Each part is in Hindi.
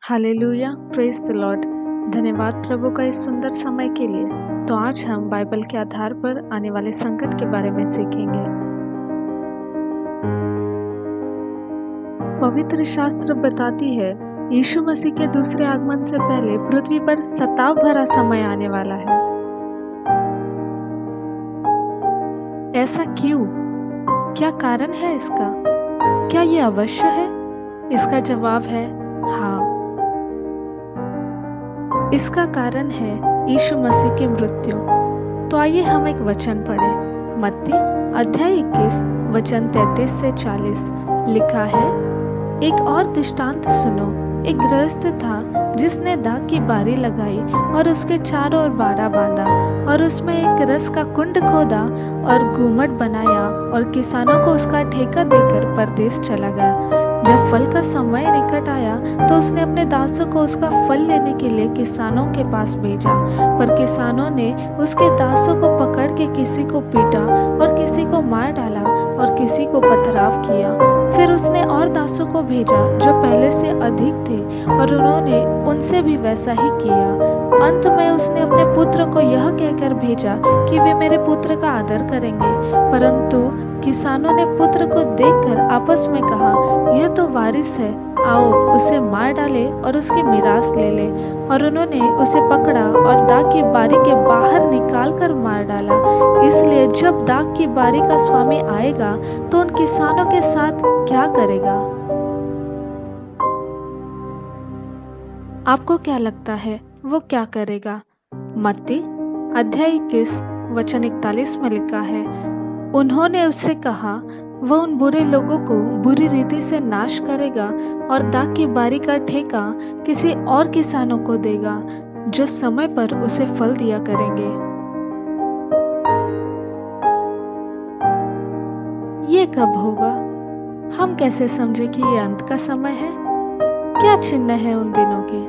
Hallelujah, praise the Lord. धन्यवाद प्रभु का इस सुंदर समय के लिए। तो आज हम बाइबल के आधार पर आने वाले संकट के बारे में सीखेंगे। पवित्र शास्त्र बताती है यीशु मसीह के दूसरे आगमन से पहले पृथ्वी पर सताव भरा समय आने वाला है। ऐसा क्यों? क्या कारण है इसका? क्या ये अवश्य है? इसका जवाब है हाँ। इसका कारण है यीशु मसीह की मृत्यु। तो आइए हम एक वचन पढ़ें। मत्ती अध्याय 21 वचन 33 से 40 लिखा है, एक और दृष्टांत सुनो। एक गृहस्थ था जिसने दाख की बारी लगाई और उसके चारों ओर बाड़ा बांधा और उसमें एक रस का कुंड खोदा और गुम्मट बनाया और किसानों को उसका ठेका देकर परदेश चला गया। जब फल का समय निकट आया तो उसने अपने दासों को उसका फल लेने के लिए किसानों के पास भेजा, पर किसानों ने उसके दासों को पकड़ के किसी को पीटा और किसी को मार डाला और किसी को पथराव किया। फिर उसने और दासों को भेजा जो पहले से अधिक थे और उन्होंने उनसे भी वैसा ही किया। अंत में उसने अपने पुत्र को यह कहकर भेजा कि वे मेरे पुत्र का आदर करेंगे, परंतु किसानों ने पुत्र को देखकर आपस में कहा, यह तो वारिस है, आओ उसे मार डाले और उसकी मिरास ले ले। और उन्होंने उसे पकड़ा और दाख की बारी के बाहर निकाल कर मार डाला। इसलिए जब दाख की बारी का स्वामी आएगा तो उन किसानों के साथ क्या करेगा? आपको क्या लगता है वो क्या करेगा? मत्ती अध्याय 21 वचन 41 में लिखा है, उन्होंने उससे कहा, वह उन बुरे लोगों को बुरी रीति से नाश करेगा और दाख की बारी का ठेका किसी और किसानों को देगा जो समय पर उसे फल दिया करेंगे। ये कब होगा? हम कैसे समझे कि ये अंत का समय है? क्या चिन्ह है उन दिनों के?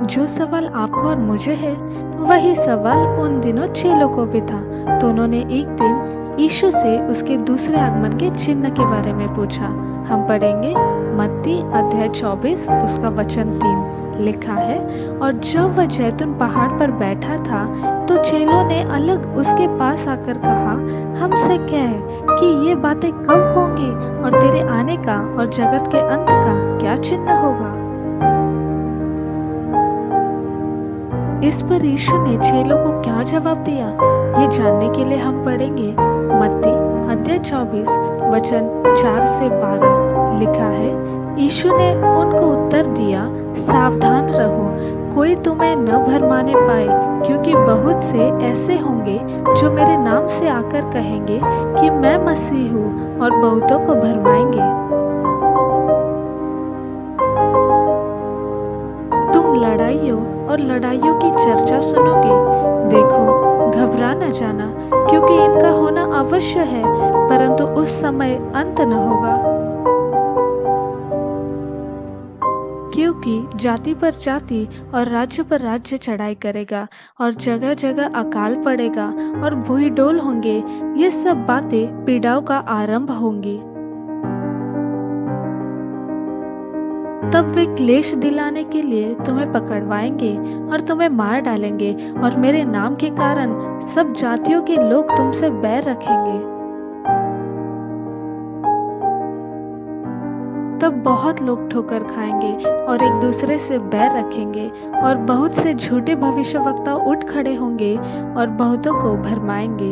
जो सवाल आपको और मुझे है वही सवाल उन दिनों चेलों को भी था। तो उन्होंने एक दिन यीशु से उसके दूसरे आगमन के चिन्ह के बारे में पूछा। हम पढ़ेंगे मत्ती अध्याय 24 उसका वचन 3 लिखा है, और जब वह जैतून पहाड़ पर बैठा था तो चेलों ने अलग उसके पास आकर कहा, हमसे कह कि ये बातें कब होंगी और तेरे आने का और जगत के अंत का क्या चिन्ह होगा? इस पर यीशु ने चेलों को क्या जवाब दिया, ये जानने के लिए हम पढ़ेंगे मत्ती अध्याय 24 वचन 4 से 12 लिखा है, यीशु ने उनको उत्तर दिया, सावधान रहो, कोई तुम्हें न भरमाने पाए, क्योंकि बहुत से ऐसे होंगे जो मेरे नाम से आकर कहेंगे कि मैं मसीह हूँ और बहुतों को भरमाएंगे। तुम लड़ाइयों और लड़ाइयों की चर्चा सुनोगे। देखो, घबरा न जाना, क्योंकि इनका होना अवश्य है, परंतु उस समय अंत न होगा। क्योंकि जाति पर जाति और राज्य पर राज्य चढ़ाई करेगा और जगह जगह अकाल पड़ेगा और भूई डोल होंगे। ये सब बातें पीड़ाओं का आरंभ होंगी। तब वे क्लेश दिलाने के लिए तुम्हें पकड़वाएंगे और तुम्हें मार डालेंगे, और मेरे नाम के कारण सब जातियों के लोग तुमसे बैर रखेंगे। तब बहुत लोग ठोकर खाएंगे और एक दूसरे से बैर रखेंगे, और बहुत से झूठे भविष्यवक्ता उठ खड़े होंगे और बहुतों को भरमाएंगे।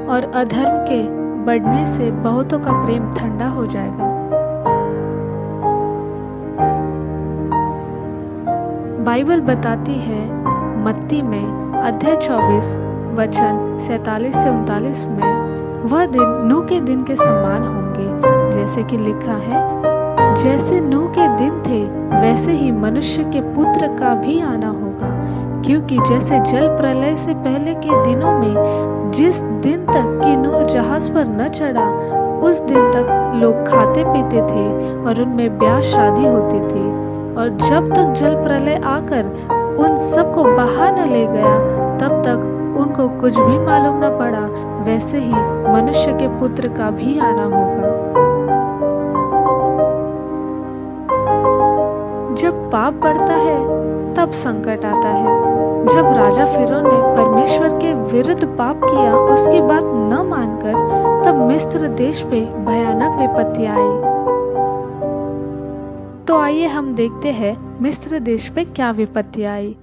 और अधर्म के बढ़ने से बहुतों का प्रेम ठंडा हो जाएगा। बाइबल बताती है मत्ती में अध्याय 24 वचन 47 से 39 में, वह दिन नूह के दिन के समान होंगे, जैसे कि लिखा है, जैसे नूह के दिन थे वैसे ही मनुष्य के पुत्र का भी आना होगा। क्योंकि जैसे जल प्रलय से पहले के दिनों में जिस दिन तक कि नूह जहाज पर न चढ़ा उस दिन तक लोग खाते पीते थे और उनमें ब्याह शादी होती थी, और जब तक जल प्रलय आकर उन सबको बहा न ले गया तब तक उनको कुछ भी मालूम न पड़ा, वैसे ही मनुष्य के पुत्र का भी आना होगा। जब पाप बढ़ता है तब संकट आता है। जब राजा फिरौन ने परमेश्वर के विरुद्ध पाप किया, उसकी बात न मानकर, तब मिस्र देश पे भयानक विपत्ति आई। तो आइए हम देखते हैं मिस्र देश पे क्या विपत्ति आई।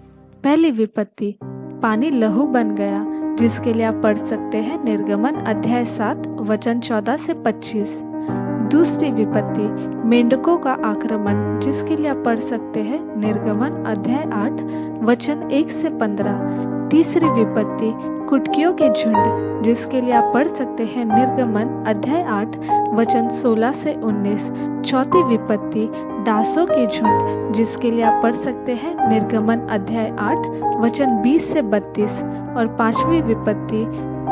पहली विपत्ति, पानी लहू बन गया, जिसके लिए आप पढ़ सकते हैं निर्गमन अध्याय 7 वचन 14 से 25। दूसरी विपत्ति, मेंढकों का आक्रमण, जिसके लिए आप पढ़ सकते हैं निर्गमन अध्याय 8 वचन 1 से 15। तीसरी विपत्ति, कुटकियों के झुंड, जिसके लिए आप पढ़ सकते हैं निर्गमन अध्याय 8 वचन 16 से 19। चौथी विपत्ति, डासों के झुंड, जिसके लिए आप पढ़ सकते हैं निर्गमन अध्याय 8 वचन 20 से 32। और पांचवी विपत्ति,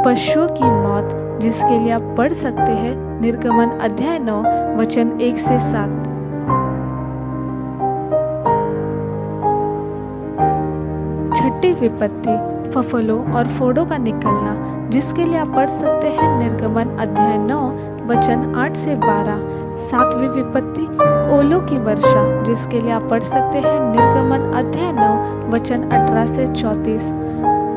पशुओं की मौत, जिसके लिए आप पढ़ सकते हैं निर्गमन अध्याय 9 वचन 1 से 7। छठी विपत्ति, फफलों और फोड़ों का निकलना, जिसके लिए आप पढ़ सकते हैं निर्गमन अध्याय 9 वचन 8 से 12। सातवीं विपत्ति, ओलों की वर्षा, जिसके लिए आप पढ़ सकते हैं निर्गमन अध्याय 9 वचन 18 से 34।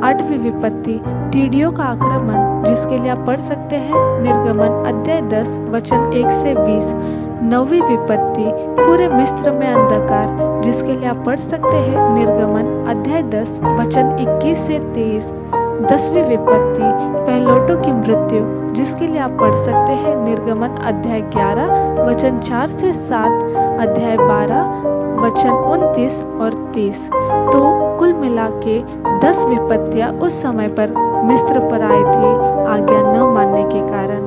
आठवीं विपत्ति, टिड्डियों का आक्रमण, जिसके लिए आप पढ़ सकते हैं निर्गमन अध्याय 10 वचन 1 से 20। नौवीं विपत्ति, पूरे मिस्र में अंधकार, जिसके लिए आप पढ़ सकते हैं निर्गमन अध्याय 10 वचन 21 से 23। 10वीं विपत्ति, पहिलौठों की मृत्यु, जिसके लिए आप पढ़ सकते हैं निर्गमन अध्याय 11 वचन 4 से 7, अध्याय 12 वचन 29 और 30। तो कुल मिला के 10 विपत्तियां उस समय पर मिस्र पर आई थी, आज्ञा न मानने के कारण।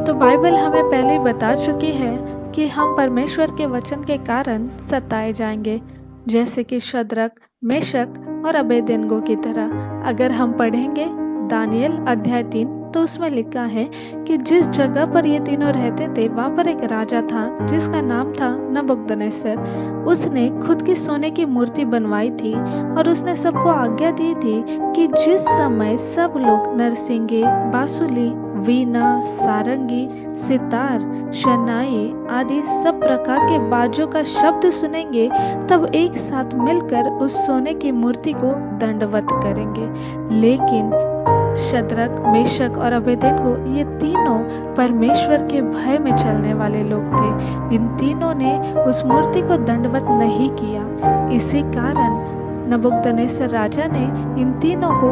तो बाइबल हमें पहले ही बता चुकी है कि हम परमेश्वर के वचन के कारण सताए जाएंगे, जैसे कि शद्रक, मेशक और अबेदनगो की तरह। अगर हम पढ़ेंगे दानियल अध्याय 3 तो उसमें लिखा है कि जिस जगह पर ये तीनों रहते थे वहाँ पर एक राजा था जिसका नाम था नबूकदनेस्सर। उसने खुद की सोने की मूर्ति बनवाई थी और उसने सबको आज्ञा दी थी कि जिस समय सब लोग नरसिंगे, बांसुली, वीणा, सारंगी, सितार, शनाई आदि सब प्रकार के बाजों का शब्द सुनेंगे, तब एक साथ मिलकर उस सोने की मूर्ति को दंडवत करेंगे। लेकिन शद्रक, मेशक और अबेदनगो ये तीनों परमेश्वर के भय में चलने वाले लोग थे। इन तीनों ने उस मूर्ति को दंडवत नहीं किया। इसी कारण नबूकदनेस्सर राजा ने इन तीनों को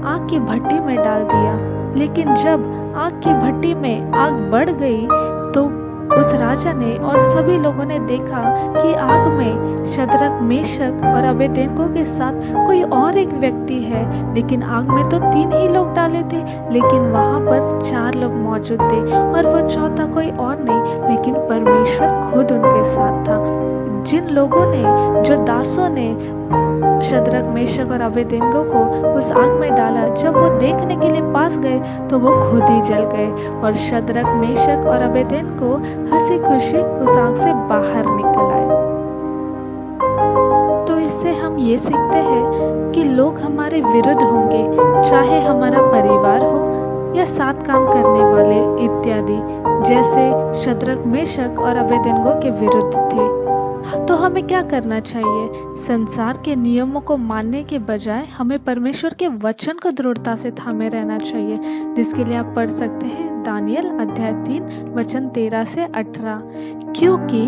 आग की भट्टी में डाल दिया। लेकिन जब आग की भट्टी में आग बढ़ गई तो उस राजा ने और सभी लोगों ने देखा कि आग में शद्रक, मेशक और अबेदनगो के साथ कोई और एक व्यक्ति है। लेकिन आग में तो 3 ही लोग डाले थे, लेकिन वहां पर 4 लोग मौजूद थे और वो चौथा कोई और नहीं, लेकिन परमेश्वर खुद उनके साथ था। जिन लोगों ने, जो दासों ने शद्रक, मेशक और अबेदनगो को उस आग में डाला, जब वो देखने के लिए पास गए तो वो खुद ही जल गए और शद्रक, मेशक और अबेदनगो हंसी खुशी उस आग से बाहर निकल आए। तो इससे हम ये सीखते हैं कि लोग हमारे विरुद्ध होंगे, चाहे हमारा परिवार हो या साथ काम करने वाले इत्यादि, जैसे शद्रक, मेशक और अबेदनगो के विरुद्ध थे। तो हमें क्या करना चाहिए? संसार के नियमों को मानने के बजाय हमें परमेश्वर के वचन को दृढ़ता से थामे रहना चाहिए, जिसके लिए आप पढ़ सकते हैं दानियल अध्याय 3 वचन 13 से 18। क्योंकि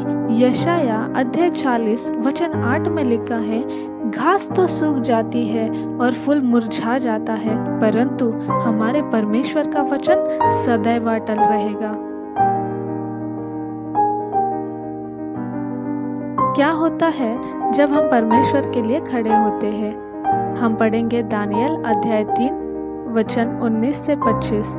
यशाया अध्याय 40 वचन 8 में लिखा है, घास तो सूख जाती है और फूल मुरझा जाता है, परंतु हमारे परमेश्वर का वचन सदैव अटल रहेगा। क्या होता है जब हम परमेश्वर के लिए खड़े होते हैं? हम पढ़ेंगे दानियल अध्याय 3 वचन 19 से 25,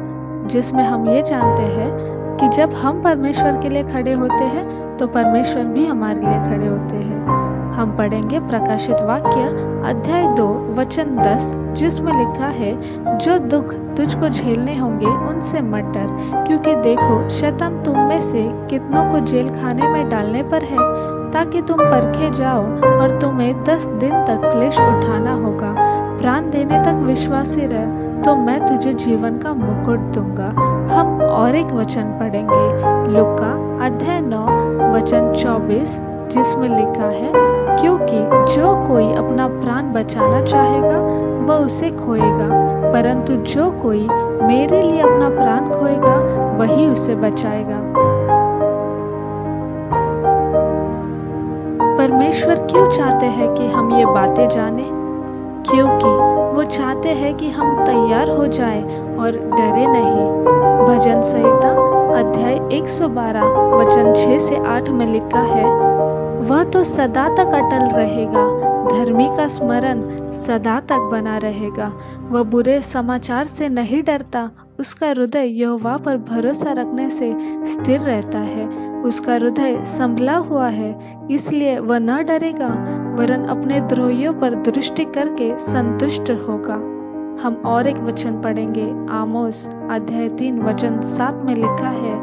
जिसमें हम ये जानते हैं कि जब हम परमेश्वर के लिए खड़े होते हैं तो परमेश्वर भी हमारे लिए खड़े होते हैं। हम पढ़ेंगे प्रकाशित वाक्य अध्याय 2 वचन 10, जिसमें लिखा है, जो दुख तुझको झेलने होंगे उनसे मत डर, क्योंकि देखो शैतान तुम में से कितनों को जेल खाने में डालने पर है। ताकि तुम परखे जाओ और तुम्हें 10 दिन तक क्लेश उठाना होगा। प्राण देने तक विश्वासी रह तो मैं तुझे जीवन का मुकुट दूंगा। हम और एक वचन पढ़ेंगे, लूका अध्याय 9 वचन 24, जिसमें लिखा है, क्योंकि जो कोई अपना प्राण बचाना चाहेगा वह उसे खोएगा, परंतु जो कोई मेरे लिए अपना प्राण खोएगा वही उसे बचाएगा। परमेश्वर क्यों चाहते हैं कि हम ये बातें जानें? क्योंकि वो चाहते हैं कि हम तैयार हो जाएं और डरे नहीं। भजन संहिता अध्याय 112 वचन 6 से 8 में लिखा है, वह तो सदा तक अटल रहेगा, धर्मी का स्मरण सदा तक बना रहेगा। वह बुरे समाचार से नहीं डरता, उसका हृदय यहोवा पर भरोसा रखने से स्थिर रहता है। उसका हृदय संभला हुआ है, इसलिए वह न डरेगा, वरन अपने द्रोहियों पर दृष्टि करके संतुष्ट होगा। हम और एक वचन पढ़ेंगे, आमोस अध्याय 3 वचन 7 में लिखा है,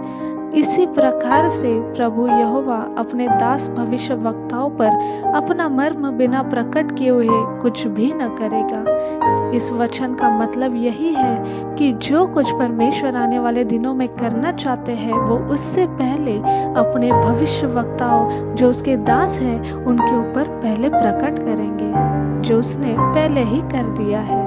इसी प्रकार से प्रभु यहोवा अपने दास भविष्य वक्ताओं पर अपना मर्म बिना प्रकट किए हुए कुछ भी न करेगा। इस वचन का मतलब यही है कि जो कुछ परमेश्वर आने वाले दिनों में करना चाहते हैं वो उससे पहले अपने भविष्य वक्ताओं जो उसके दास हैं उनके ऊपर पहले प्रकट करेंगे, जो उसने पहले ही कर दिया है।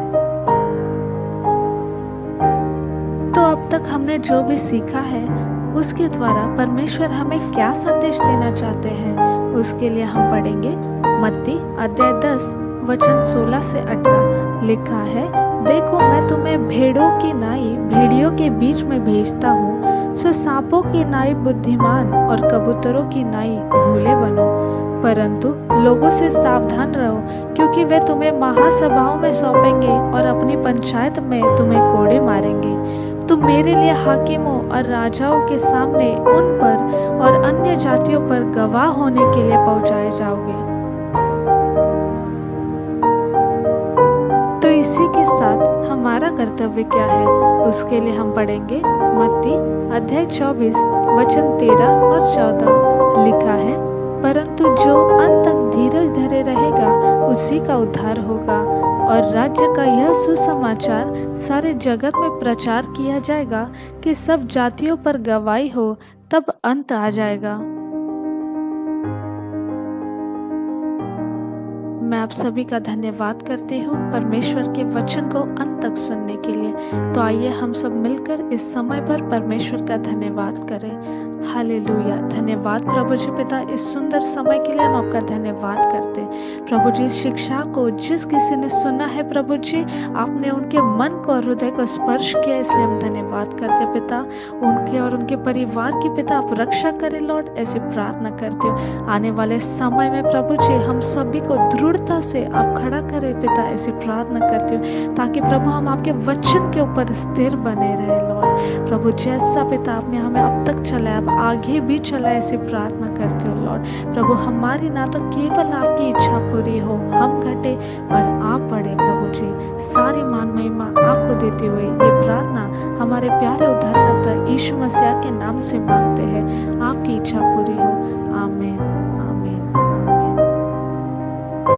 तो अब तक हमने जो भी सीखा है उसके द्वारा परमेश्वर हमें क्या संदेश देना चाहते हैं, उसके लिए हम पढ़ेंगे मत्ती अध्याय 10 वचन 16 से 18। लिखा है, देखो मैं तुम्हें भेड़ों की नाई भेड़ियों के बीच में भेजता हूँ, सो सांपों की नाई बुद्धिमान और कबूतरों की नाई भोले बनो। परंतु लोगों से सावधान रहो, क्योंकि वे तुम्हें महासभाओं में सौंपेंगे और अपनी पंचायत में तुम्हें कोड़े मारेंगे। तुम मेरे लिए हाकिमों और राजाओं के सामने उन पर और अन्य जातियों पर गवाह होने के लिए पहुंचाए जाओगे। तो इसी के साथ हमारा कर्तव्य क्या है, उसके लिए हम पढ़ेंगे मत्ती अध्याय 24 वचन 13 और 14। लिखा है, परंतु जो अंत तक धीरज धरे रहेगा उसी का उद्धार होगा। और राज्य का यह सुसमाचार सारे जगत में प्रचार किया जाएगा कि सब जातियों पर गवाही हो, तब अंत आ जाएगा। मैं आप सभी का धन्यवाद करती हूँ परमेश्वर के वचन को अंत तक सुनने के लिए। तो आइए हम सब मिलकर इस समय पर परमेश्वर का धन्यवाद करें। हालेलुया। धन्यवाद प्रभु जी पिता, इस सुंदर समय के लिए हम आपका धन्यवाद करते हैं। प्रभु जी, इस शिक्षा को जिस किसी ने सुना है प्रभु जी, आपने उनके मन को और हृदय को स्पर्श किया, इसलिए हम धन्यवाद करते पिता। उनके और उनके परिवार की पिता आप रक्षा करें लॉर्ड, ऐसी प्रार्थना करती हूँ। आने वाले समय में प्रभु जी हम सभी को दृढ़ता से आप खड़ा करें पिता, ऐसी प्रार्थना करती हूँ, ताकि प्रभु हम आपके वचन के ऊपर स्थिर बने रहे लॉर्ड। प्रभु जैसा पिता आपने हमें अब तक चलाया, आप आगे भी चलाए, ऐसी प्रार्थना करते हो लॉर्ड। प्रभु हमारी ना तो केवल आपकी इच्छा पूरी हो, हम घटे और आप बढ़े प्रभु जी। सारी मान महिमा आपको देते हुए ये प्रार्थना हमारे प्यारे उद्धारकर्ता यीशु मसीह के नाम से मांगते हैं, आपकी इच्छा पूरी हो।